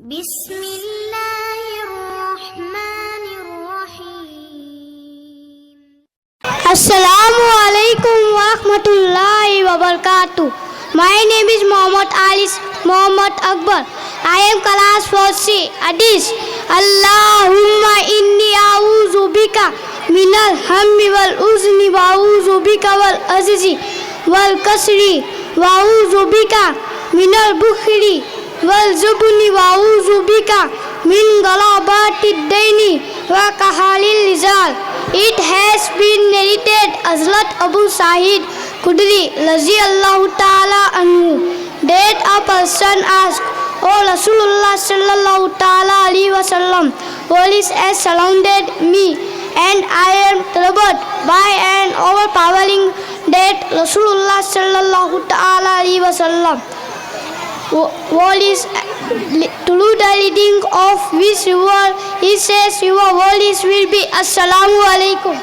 بسم الله الرحمن الرحيم. Assalamu alaikum wa rahmatullahi wa barakatuh. My name is Muhammad Muhammad Akbar. I am class 4C. Hadith. Allahumma inni a'udhu bika minal hammi wal uzni wa a'udhu bika wal azizi wal kasri wa a'udhu bika minal bukhli wal zubni wa a'udhu bika min galabati daini wa kahalil lizal. It has been narrated Hazrat Abu Sa'id Khudri Radhiyallahu Ta'ala anhu that a person asked, O Rasulullah Sallallahu Ta'ala Alaihi Wasallam, police has surrounded me and I am troubled by an overpowering that Rasulullah Sallallahu Ta'ala Alaihi Wasallam. Wall is through the leading of which river, he says, your wall will be Assalamu alaikum.